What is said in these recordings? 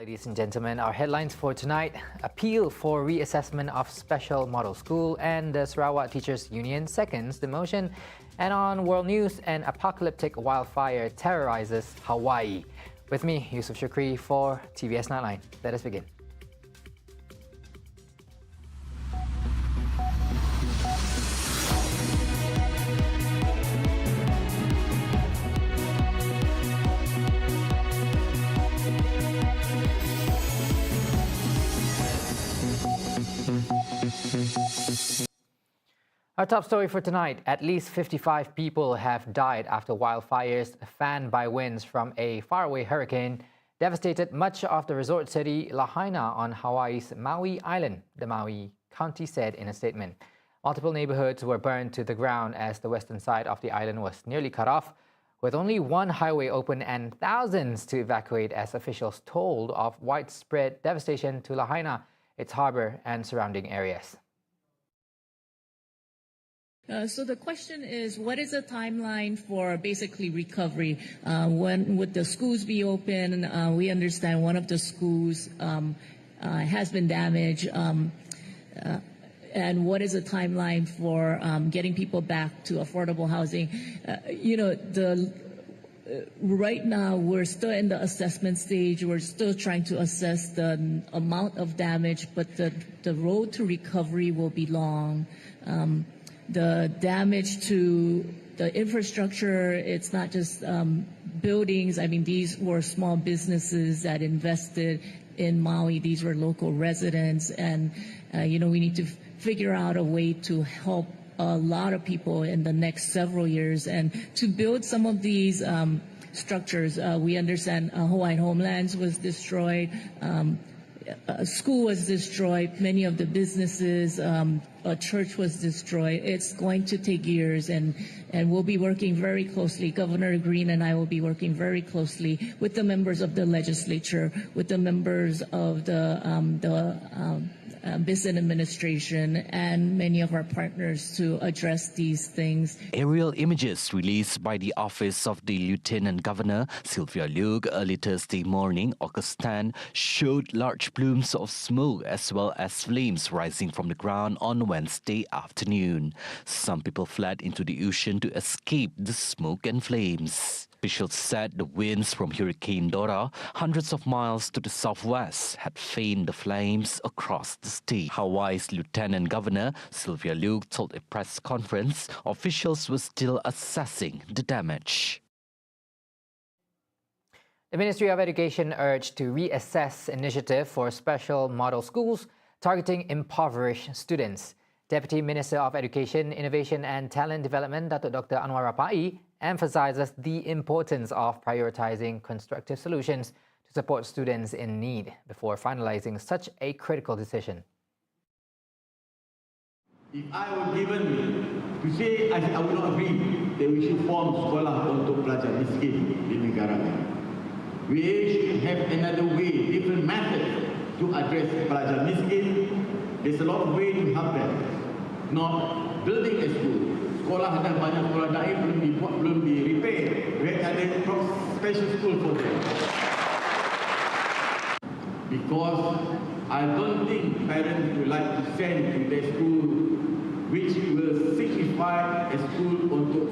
Ladies and gentlemen, our headlines for tonight: appeal for reassessment of special model school, and the Sarawak Teachers Union seconds the motion. And on world news, an apocalyptic wildfire terrorizes Hawaii. With me, Yusuf Shukri for TVS Nightline. Let us begin. Our top story for tonight: at least 55 people have died after wildfires fanned by winds from a faraway hurricane devastated much of the resort city Lahaina on Hawaii's Maui Island, the Maui County said in a statement. Multiple neighborhoods were burned to the ground as the western side of the island was nearly cut off, with only one highway open and thousands to evacuate as officials told of widespread devastation to Lahaina, its harbor and surrounding areas. So the question is, what is the timeline for basically recovery? When would the schools be open? We understand one of the schools has been damaged. And what is the timeline for getting people back to affordable housing? Right now, we're still in the assessment stage. We're still trying to assess the amount of damage, but the road to recovery will be long. The damage to the infrastructure, it's not just buildings. I mean, these were small businesses that invested in Maui. These were local residents. And, we need to figure out a way to help a lot of people in the next several years. And to build some of these structures, we understand Hawaiian Homelands was destroyed. A school was destroyed, many of the businesses, a church was destroyed. It's going to take years, and we'll be working very closely. Governor Green and I will be working very closely with the members of the legislature, with the members of the business administration, and many of our partners to address these things. Aerial images released by the Office of the Lieutenant Governor, Sylvia Luke, early Thursday morning, August 10, showed large plumes of smoke as well as flames rising from the ground on Wednesday afternoon. Some people fled into the ocean to escape the smoke and flames. Officials said the winds from Hurricane Dora, hundreds of miles to the southwest, had fanned the flames across the state. Hawaii's Lieutenant Governor, Sylvia Luke, told a press conference officials were still assessing the damage. The Ministry of Education urged to reassess initiative for special model schools targeting impoverished students. Deputy Minister of Education, Innovation and Talent Development, Dr. Anwar Rapai, emphasizes the importance of prioritizing constructive solutions to support students in need before finalizing such a critical decision. If I were given to say, I would not agree that we should form sekolah untuk pelajar miskin di negara kami. We should have another way, different methods to address pelajar miskin. There's a lot of ways to help them. Not building a school. Sekolah dah banyak sekolah daif belum dibuat, belum di-repair. We ada special school for them. Because I don't think parents would like to send to their school which will signify a school untuk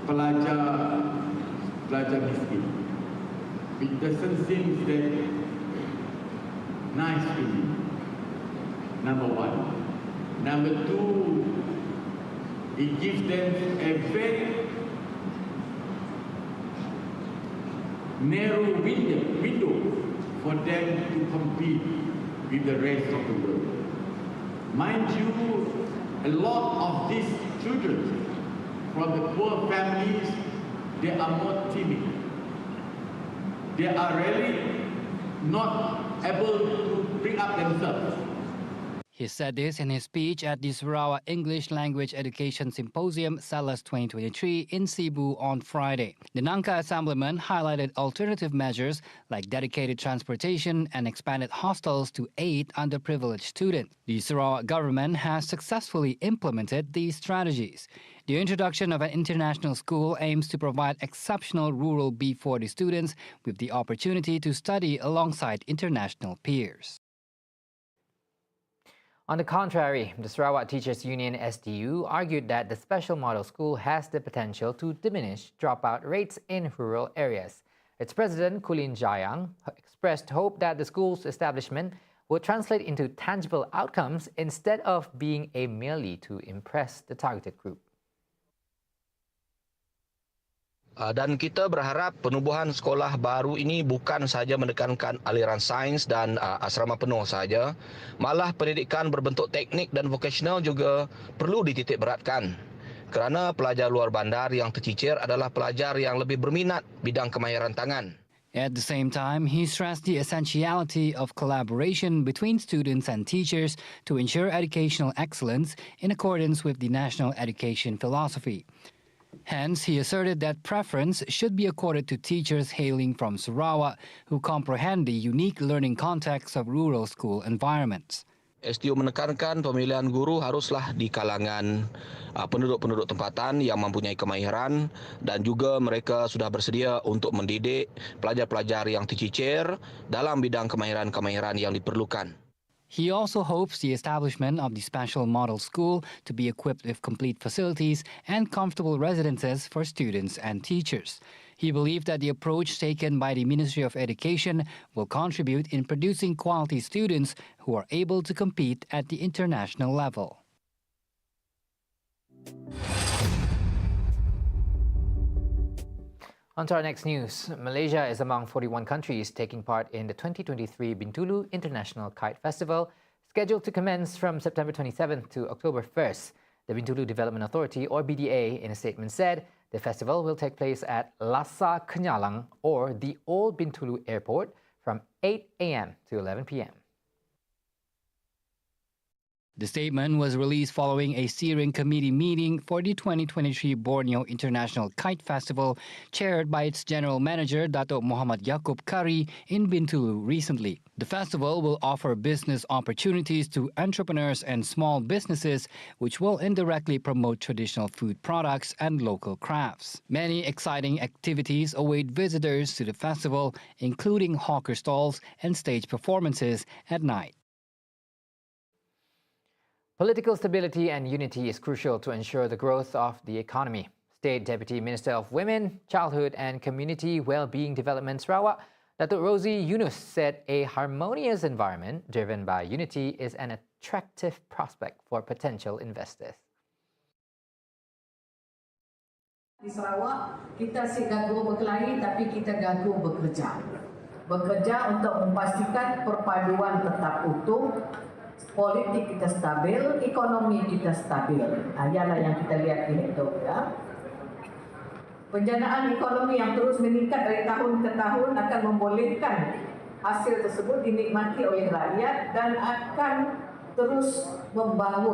pelajar miskin. It doesn't seem that nice to me. Number one. Number two, it gives them a very narrow window for them to compete with the rest of the world. Mind you, a lot of these children from the poor families, they are more timid. They are really not able to bring up themselves. He said this in his speech at the Sarawak English Language Education Symposium, SALAS 2023, in Cebu on Friday. The Nangka Assemblyman highlighted alternative measures like dedicated transportation and expanded hostels to aid underprivileged students. The Sarawak government has successfully implemented these strategies. The introduction of an international school aims to provide exceptional rural B40 students with the opportunity to study alongside international peers. On the contrary, the Sarawak Teachers Union STU argued that the special model school has the potential to diminish dropout rates in rural areas. Its president, Colin Babat, expressed hope that the school's establishment will translate into tangible outcomes instead of being a merely to impress the targeted group. Dan kita berharap penubuhan sekolah baru ini bukan sahaja menekankan aliran sains dan asrama penuh sahaja, malah pendidikan berbentuk teknik dan vokasional juga perlu dititik beratkan. Kerana pelajar luar bandar yang tercicir adalah pelajar yang lebih berminat bidang kemahiran tangan. At the same time, he stressed the essentiality of collaboration between students and teachers to ensure educational excellence in accordance with the national education philosophy. Hence, he asserted that preference should be accorded to teachers hailing from Sarawak who comprehend the unique learning context of rural school environments. STU menekankan pemilihan guru haruslah di kalangan penduduk-penduduk tempatan yang mempunyai kemahiran dan juga mereka sudah bersedia untuk mendidik pelajar-pelajar yang tercicir dalam bidang kemahiran-kemahiran yang diperlukan. He also hopes the establishment of the special model school to be equipped with complete facilities and comfortable residences for students and teachers. He believed that the approach taken by the Ministry of Education will contribute in producing quality students who are able to compete at the international level. On to our next news. Malaysia is among 41 countries taking part in the 2023 Bintulu International Kite Festival, scheduled to commence from September 27th to October 1st. The Bintulu Development Authority, or BDA, in a statement said the festival will take place at Lasa Kenyalang, or the Old Bintulu Airport, from 8 a.m. to 11 p.m. The statement was released following a steering committee meeting for the 2023 Borneo International Kite Festival, chaired by its general manager, Dato' Muhammad Yaakob Kari, in Bintulu recently. The festival will offer business opportunities to entrepreneurs and small businesses, which will indirectly promote traditional food products and local crafts. Many exciting activities await visitors to the festival, including hawker stalls and stage performances at night. Political stability and unity is crucial to ensure the growth of the economy. State Deputy Minister of Women, Childhood and Community Wellbeing Development Sarawak, Datuk Rosie Yunus, said a harmonious environment driven by unity is an attractive prospect for potential investors. Di Sarawak, kita si gaduh berkelahi tapi kita gaduh bekerja. Bekerja untuk memastikan perpaduan tetap utuh, politik kita stabil, ekonomi kita stabil. Ialah yang kita lihat ini tu, ya. Penjanaan ekonomi yang terus meningkat dari tahun ke tahun akan membolehkan hasil tersebut dinikmati oleh rakyat dan akan terus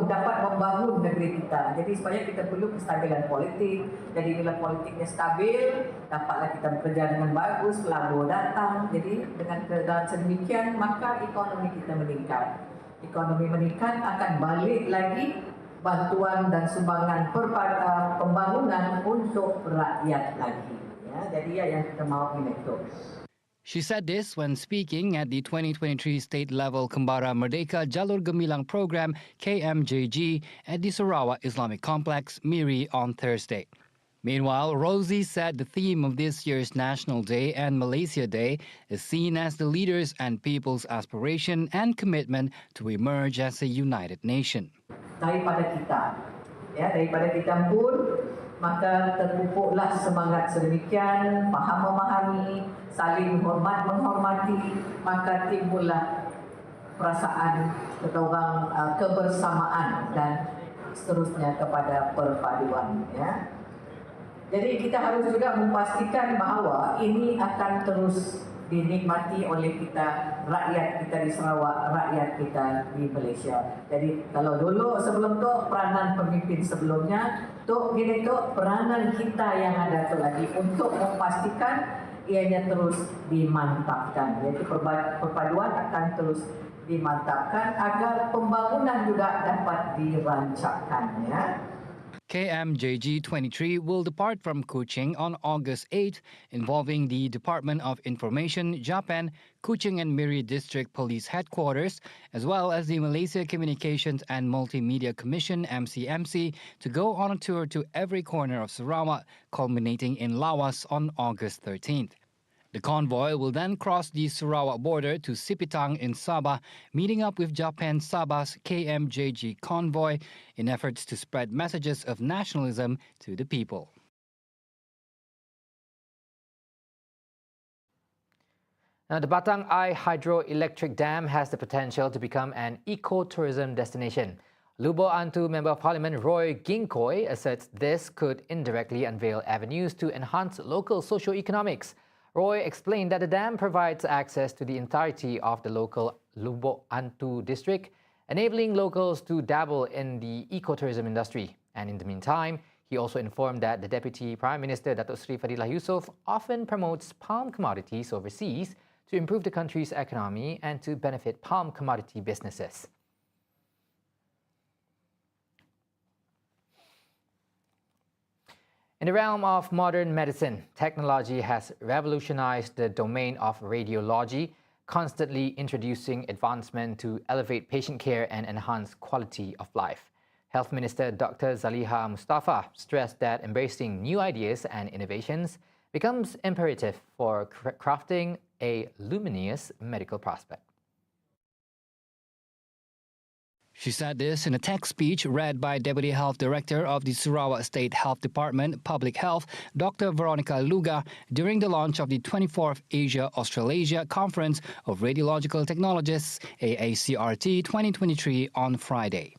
dapat membangun negeri kita. Jadi sebenarnya kita perlu kestabilan politik. Jadi bila politiknya stabil, dapatlah kita bekerja dengan bagus, pelabur datang. Jadi dengan keadaan sedemikian, maka ekonomi kita meningkat. Ekonomi meningkat akan balik lagi bantuan dan sumbangan pembangunan untuk rakyat lagi. Ya, jadi yang kita mahu ini tu. She said this when speaking at the 2023 state-level Kembara Merdeka Jalur Gemilang program KMJG at the Sarawak Islamic Complex, Miri, on Thursday. Meanwhile, Rosie said the theme of this year's National Day and Malaysia Day is seen as the leaders and people's aspiration and commitment to emerge as a united nation. Daripada kita pun, maka terpupuklah semangat sedemikian, faham memahami, saling hormat menghormati, maka timbullah perasaan kebersamaan dan seterusnya kepada perpaduan. Ya. Jadi kita harus juga memastikan bahawa ini akan terus dinikmati oleh kita, rakyat kita di Sarawak, rakyat kita di Malaysia. Jadi kalau dulu sebelum tu peranan pemimpin sebelumnya, peranan kita yang ada tu lagi untuk memastikan ianya terus dimantapkan. Jadi perpaduan akan terus dimantapkan agar pembangunan juga dapat dirancangkan, ya. KMJG-23 will depart from Kuching on August 8, involving the Department of Information, Japan, Kuching and Miri District Police Headquarters, as well as the Malaysia Communications and Multimedia Commission, MCMC, to go on a tour to every corner of Sarawak, culminating in Lawas on August 13th. The convoy will then cross the Sarawak border to Sipitang in Sabah, meeting up with Japan Sabah's KMJG convoy in efforts to spread messages of nationalism to the people. Now, the Batang Ai Hydroelectric Dam has the potential to become an ecotourism destination. Lubo Antu Member of Parliament Roy Ginkoi asserts this could indirectly unveil avenues to enhance local socio-economics. Roy explained that the dam provides access to the entirety of the local Lubo Antu district, enabling locals to dabble in the ecotourism industry. And in the meantime, he also informed that the Deputy Prime Minister Datuk Seri Fadilah Yusof often promotes palm commodities overseas to improve the country's economy and to benefit palm commodity businesses. In the realm of modern medicine, technology has revolutionized the domain of radiology, constantly introducing advancement to elevate patient care and enhance quality of life. Health Minister Dr. Zaliha Mustafa stressed that embracing new ideas and innovations becomes imperative for crafting a luminous medical prospect. She said this in a text speech read by Deputy Health Director of the Sarawak State Health Department, Public Health, Dr. Veronica Luga, during the launch of the 24th Asia-Australasia Conference of Radiological Technologists, AACRT 2023, on Friday.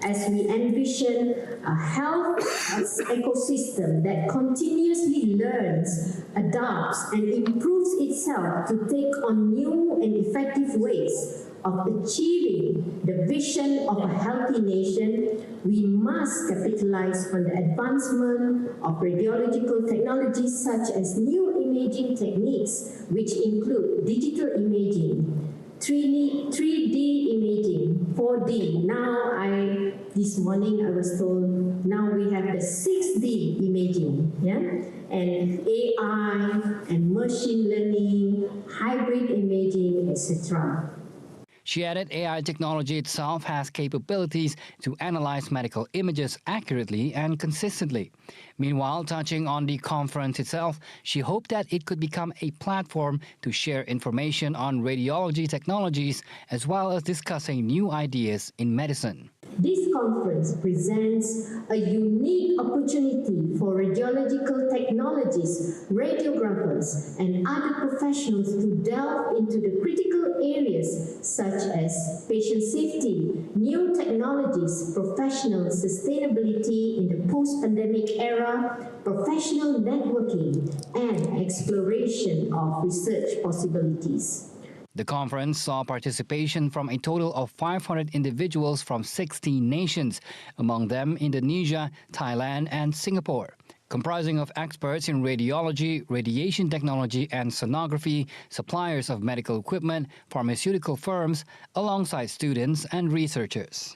As we envision a health ecosystem that continuously learns, adapts, and improves itself to take on new and effective ways of achieving the vision of a healthy nation, we must capitalize on the advancement of radiological technologies such as new imaging techniques, which include digital imaging, 3D imaging, 4D. This morning I was told now we have the 6D imaging, and AI and machine learning, hybrid imaging, etc. She added AI technology itself has capabilities to analyze medical images accurately and consistently. Meanwhile, touching on the conference itself, she hoped that it could become a platform to share information on radiology technologies as well as discussing new ideas in medicine. This conference presents a unique opportunity for radiological technologists, radiographers, and other professionals to delve into the critical areas such as patient safety, new technologies, professional sustainability in the post-pandemic era, professional networking, and exploration of research possibilities. The conference saw participation from a total of 500 individuals from 16 nations, among them Indonesia, Thailand, and Singapore, comprising of experts in radiology, radiation technology, and sonography, suppliers of medical equipment, pharmaceutical firms, alongside students and researchers.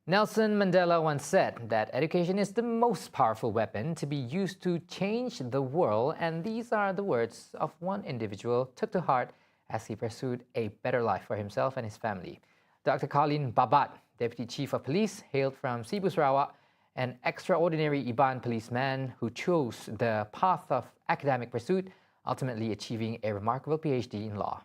Nelson Mandela once said that education is the most powerful weapon to be used to change the world, and these are the words of one individual took to heart as he pursued a better life for himself and his family. Dr. Colin Babat, Deputy Chief of Police, hailed from Sibu, Sarawak, an extraordinary Iban policeman who chose the path of academic pursuit, ultimately achieving a remarkable PhD in law.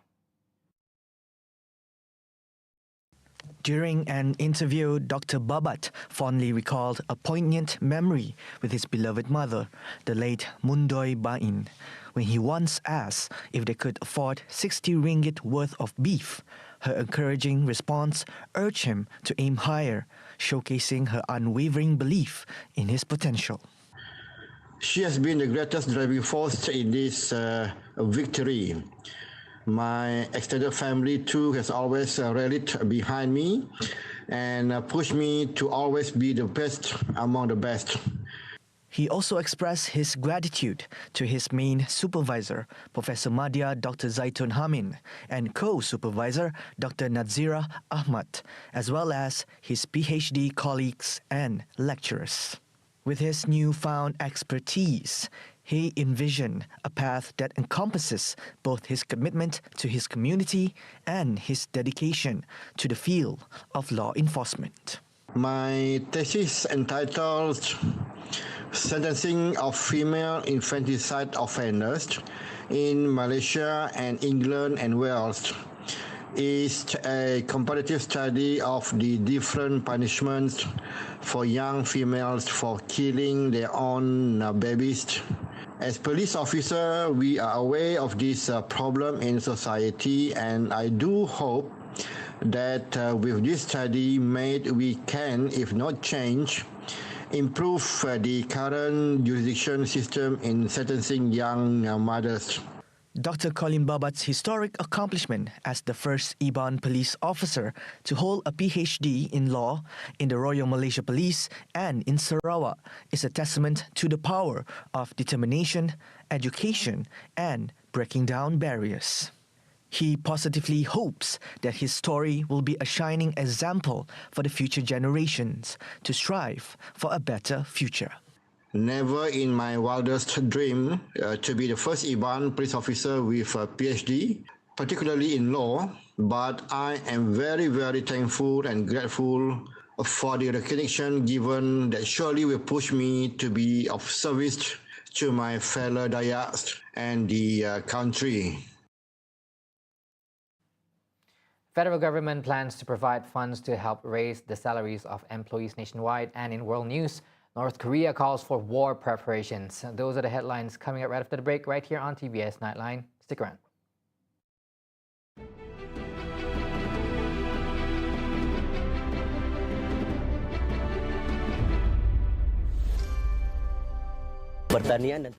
During an interview, Dr. Babat fondly recalled a poignant memory with his beloved mother, the late Mundoy Bain, when he once asked if they could afford 60 ringgit worth of beef. Her encouraging response urged him to aim higher, showcasing her unwavering belief in his potential. She has been the greatest driving force in this victory. My extended family too has always rallied behind me and pushed me to always be the best among the best. He also expressed his gratitude to his main supervisor, Professor Madya Dr. Zaitun Hamin, and co-supervisor Dr. Nazira Ahmad, as well as his PhD colleagues and lecturers. With his newfound expertise, he envisioned a path that encompasses both his commitment to his community and his dedication to the field of law enforcement. My thesis entitled Sentencing of Female Infanticide Offenders in Malaysia and England and Wales is a comparative study of the different punishments for young females for killing their own babies. As police officer, we are aware of this problem in society, and I do hope that with this study made, we can, if not change, improve the current jurisdiction system in sentencing young mothers. Dr. Colin Babat's historic accomplishment as the first Iban police officer to hold a PhD in law in the Royal Malaysia Police and in Sarawak is a testament to the power of determination, education, and breaking down barriers. He positively hopes that his story will be a shining example for the future generations to strive for a better future. Never in my wildest dream to be the first Iban police officer with a PhD, particularly in law, but I am very, very thankful and grateful for the recognition given that surely will push me to be of service to my fellow Dayaks and the country. Federal government plans to provide funds to help raise the salaries of employees nationwide. And in world news, North Korea calls for war preparations. Those are the headlines coming up right after the break, right here on TVS Nightline. Stick around. Pertanian dan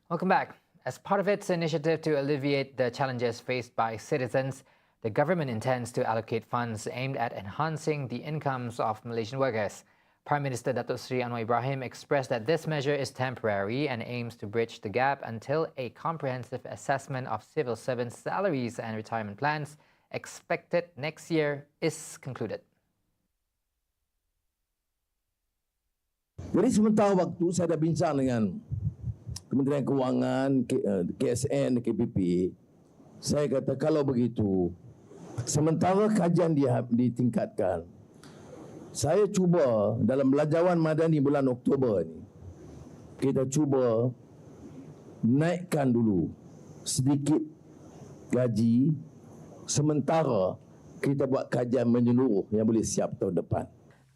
Welcome back. As part of its initiative to alleviate the challenges faced by citizens, the government intends to allocate funds aimed at enhancing the incomes of Malaysian workers. Prime Minister Datuk Seri Anwar Ibrahim expressed that this measure is temporary and aims to bridge the gap until a comprehensive assessment of civil servants' salaries and retirement plans, expected next year, is concluded. Jadi sementara waktu saya dah bincang dengan Kementerian Kewangan, KSN, KPP, saya kata kalau begitu, sementara kajian ditingkatkan, saya cuba dalam belanjawan madani bulan Oktober ni, kita cuba naikkan dulu sedikit gaji, sementara kita buat kajian menyeluruh yang boleh siap tahun depan.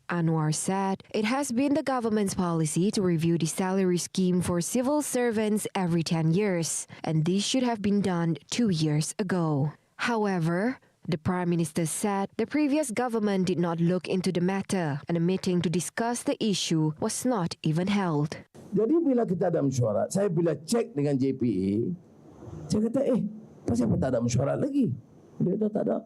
Anwar said it has been the government's policy to review the salary scheme for civil servants every 10 years, and this should have been done 2 years ago. However, the Prime Minister said the previous government did not look into the matter, and a meeting to discuss the issue was not even held. Jadi bila kita ada mesyuarat, saya bila cek dengan JPA, saya kata, pasal apa tak ada mesyuarat lagi? Dia kata tak ada.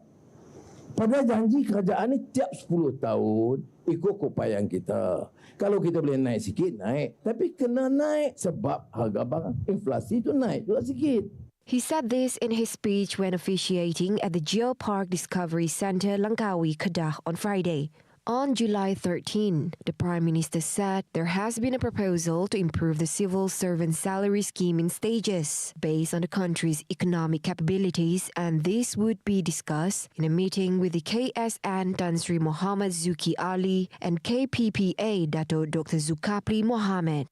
Pada janji kerajaan ni tiap 10 tahun ikut keupayaan kita. Kalau kita boleh naik sikit, naik. Tapi kena naik sebab harga barang, inflasi tu naik juga sikit. He said this in his speech when officiating at the Geopark Discovery Centre, Langkawi, Kedah on Friday. On July 13, the Prime Minister said there has been a proposal to improve the civil servant salary scheme in stages based on the country's economic capabilities, and this would be discussed in a meeting with the KSN Tan Sri Muhammad Zuki Ali and KPPA Dato Dr. Zulkifli Mohammed.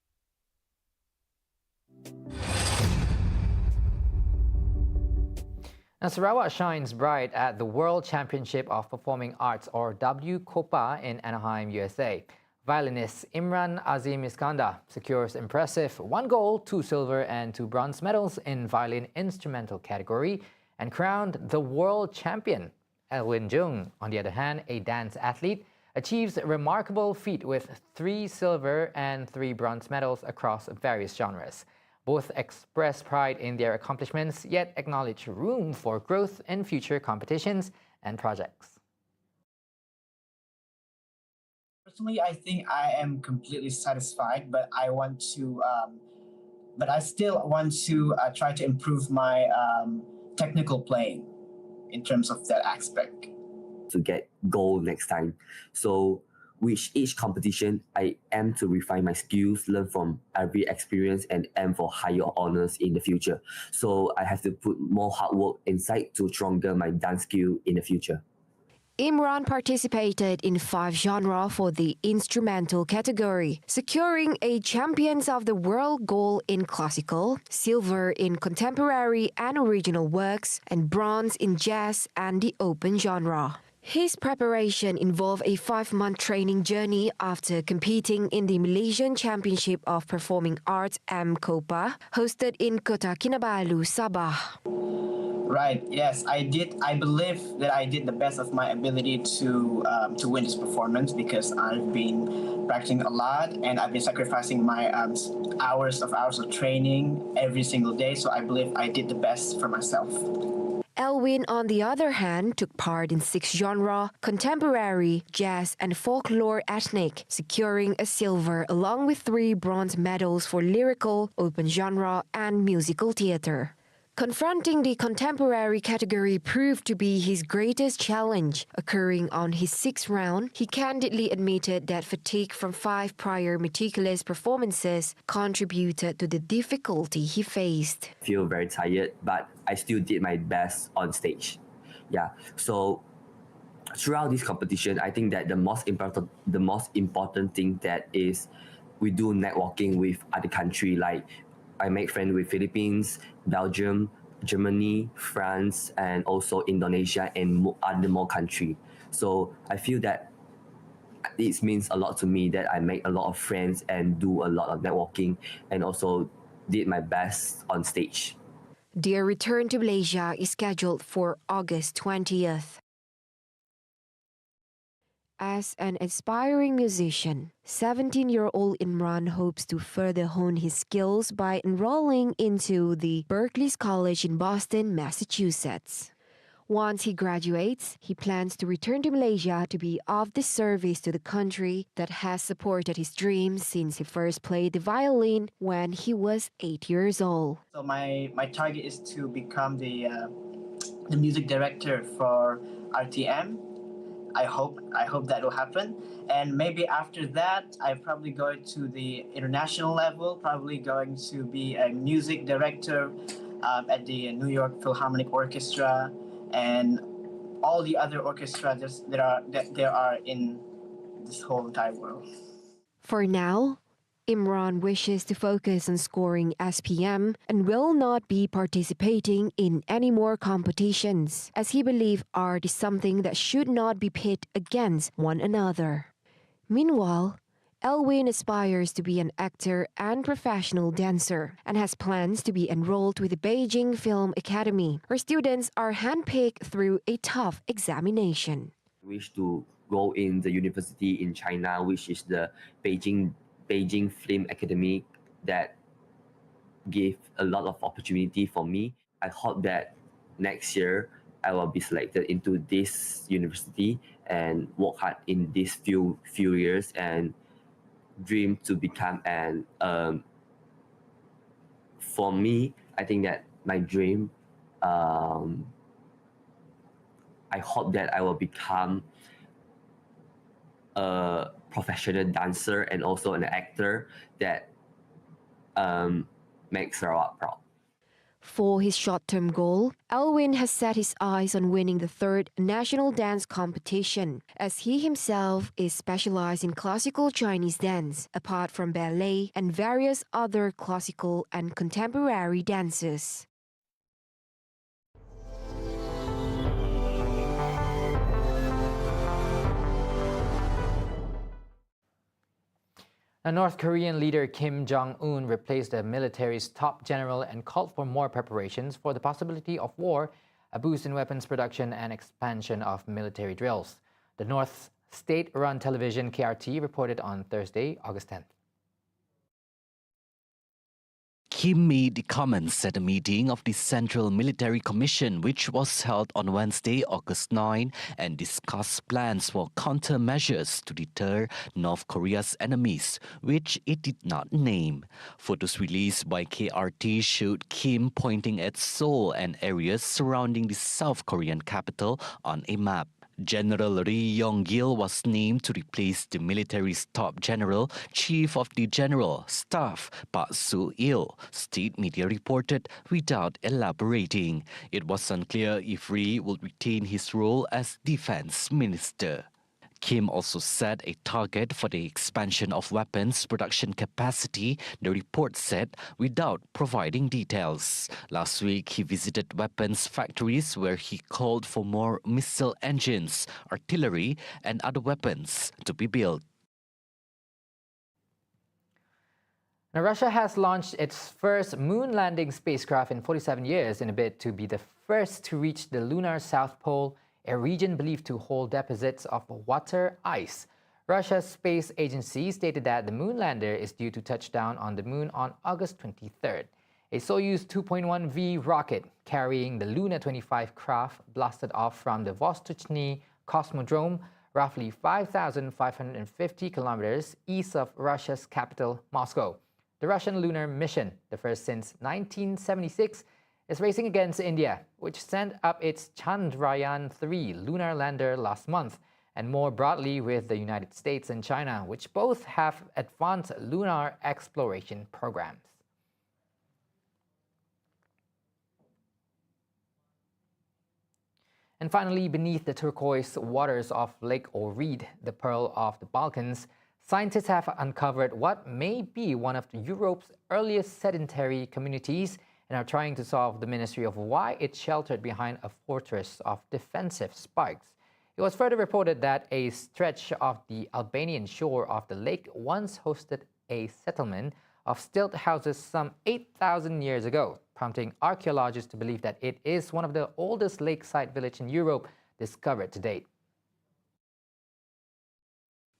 Now, Sarawak shines bright at the World Championship of Performing Arts, or WCOPA, in Anaheim, USA. Violinist Imran Azim Iskandar secures impressive 1 gold, 2 silver and 2 bronze medals in violin instrumental category and crowned the world champion. Elwin Jung, on the other hand, a dance athlete, achieves a remarkable feat with 3 silver and 3 bronze medals across various genres. Both express pride in their accomplishments, yet acknowledge room for growth in future competitions and projects. Personally, I think I am completely satisfied, but I still want to try to improve my technical playing in terms of that aspect. To get gold next time. So with each competition, I aim to refine my skills, learn from every experience and aim for higher honors in the future. So I have to put more hard work inside to stronger my dance skill in the future. Imran participated in 5 genres for the instrumental category, securing a Champions of the World gold in classical, silver in contemporary and original works, and bronze in jazz and the open genre. His preparation involved a 5-month training journey after competing in the Malaysian Championship of Performing Arts (MCOPA), hosted in Kota Kinabalu, Sabah. Right. Yes, I did. I believe that I did the best of my ability to win this performance because I've been practicing a lot and I've been sacrificing my hours of training every single day. So I believe I did the best for myself. Elwin, on the other hand, took part in 6 genres: contemporary, jazz, and folklore ethnic, securing a silver along with 3 bronze medals for lyrical, open genre, and musical theatre. Confronting the contemporary category proved to be his greatest challenge. Occurring on his 6th round, he candidly admitted that fatigue from 5 prior meticulous performances contributed to the difficulty he faced. I feel very tired, but I still did my best on stage. Yeah, so throughout this competition, I think that the most important thing that is we do networking with other countries. Like I make friends with Philippines, Belgium, Germany, France, and also Indonesia and other more countries. So I feel that it means a lot to me that I make a lot of friends and do a lot of networking and also did my best on stage. Their return to Malaysia is scheduled for August 20th. As an aspiring musician, 17-year-old Imran hopes to further hone his skills by enrolling into the Berklee College in Boston, Massachusetts. Once he graduates, he plans to return to Malaysia to be of the service to the country that has supported his dreams since he first played the violin when he was 8 years old. So my target is to become the music director for RTM. I hope that will happen, and maybe after that I probably go to the international level, probably going to be a music director at the New York Philharmonic Orchestra and all the other orchestras that there are in this whole entire world. For now, Imran wishes to focus on scoring SPM and will not be participating in any more competitions, as he believes art is something that should not be pit against one another. Meanwhile, Elwin aspires to be an actor and professional dancer and has plans to be enrolled with the Beijing Film Academy, where students are handpicked through a tough examination. I wish to go in the university in China, which is the Beijing Film Academy, that give a lot of opportunity for me. I hope that next year I will be selected into this university and work hard in these few years and dream to become an for me, I think that my dream, I hope that I will become a professional dancer and also an actor that makes Sarawak proud. For his short-term goal, Elwin has set his eyes on winning the 3rd national dance competition, as he himself is specialized in classical Chinese dance, apart from ballet and various other classical and contemporary dances. Now, North Korean leader Kim Jong-un replaced the military's top general and called for more preparations for the possibility of war, a boost in weapons production and expansion of military drills. The North's state-run television KRT reported on Thursday, August 10th. Kim made the comments at a meeting of the Central Military Commission, which was held on Wednesday, August 9, and discussed plans for countermeasures to deter North Korea's enemies, which it did not name. Photos released by KRT showed Kim pointing at Seoul and areas surrounding the South Korean capital on a map. General Ri Yong-gil was named to replace the military's top general, Chief of the General Staff, Park Soo-il, state media reported without elaborating. It was unclear if Ri would retain his role as defense minister. Kim also set a target for the expansion of weapons production capacity, the report said, without providing details. Last week, he visited weapons factories where he called for more missile engines, artillery, and other weapons to be built. Now, Russia has launched its first moon landing spacecraft in 47 years in a bid to be the first to reach the lunar South Pole, a region believed to hold deposits of water ice. Russia's space agency stated that the moon lander is due to touch down on the moon on August 23rd. A Soyuz 2.1V rocket carrying the Luna 25 craft blasted off from the Vostochny Cosmodrome, roughly 5,550 kilometers east of Russia's capital, Moscow. The Russian lunar mission, the first since 1976, is racing against India, which sent up its Chandrayaan-3 lunar lander last month, and more broadly with the United States and China, which both have advanced lunar exploration programs. And finally, beneath the turquoise waters of Lake Orid, the pearl of the Balkans, scientists have uncovered what may be one of Europe's earliest sedentary communities and are trying to solve the mystery of why it's sheltered behind a fortress of defensive spikes. It was further reported that a stretch of the Albanian shore of the lake once hosted a settlement of stilt houses some 8,000 years ago, prompting archaeologists to believe that it is one of the oldest lakeside villages in Europe discovered to date.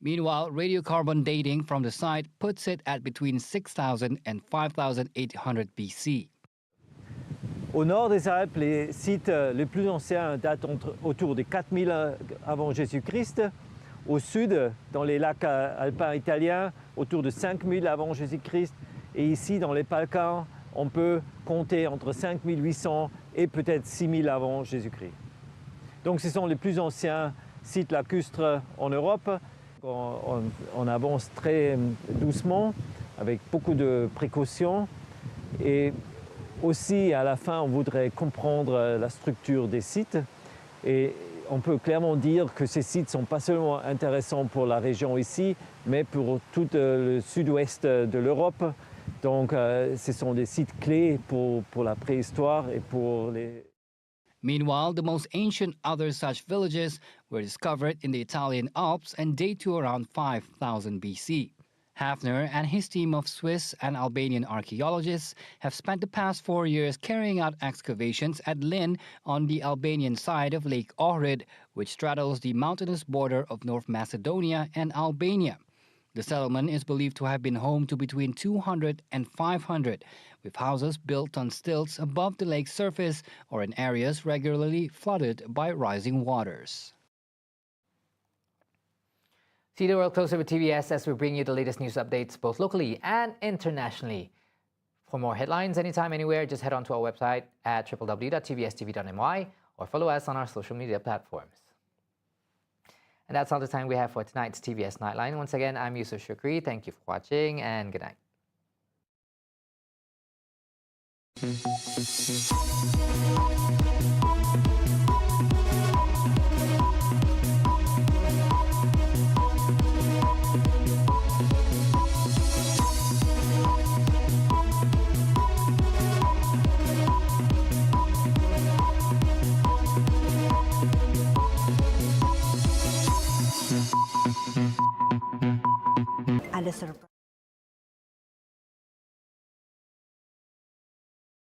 Meanwhile, radiocarbon dating from the site puts it at between 6,000 and 5,800 BC. Au nord des Alpes, les sites les plus anciens datent autour de 4000 avant Jésus-Christ. Au sud, dans les lacs alpins italiens, autour de 5000 avant Jésus-Christ. Et ici, dans les Balkans, on peut compter entre 5800 et peut-être 6000 avant Jésus-Christ. Donc ce sont les plus anciens sites lacustres en Europe. On avance très doucement, avec beaucoup de précautions. Et aussi, à la fin, on voudrait comprendre la structure des sites. Et on peut clairement dire que ces sites ne sont pas seulement intéressants pour la région ici, mais pour tout le sud-ouest de l'Europe. Donc, ce sont des sites clés pour la préhistoire et pour les... Meanwhile, the most ancient other such villages were discovered in the Italian Alps and date to around 5000 BC. Hafner and his team of Swiss and Albanian archaeologists have spent the past 4 years carrying out excavations at Lin on the Albanian side of Lake Orid, which straddles the mountainous border of North Macedonia and Albania. The settlement is believed to have been home to between 200 and 500, with houses built on stilts above the lake's surface or in areas regularly flooded by rising waters. See the world closer with TVS as we bring you the latest news updates both locally and internationally. For more headlines anytime, anywhere, just head on to our website at www.tvstv.my or follow us on our social media platforms. And that's all the time we have for tonight's TVS Nightline. Once again, I'm Yusuf Shukri. Thank you for watching and good night. Ada surprise.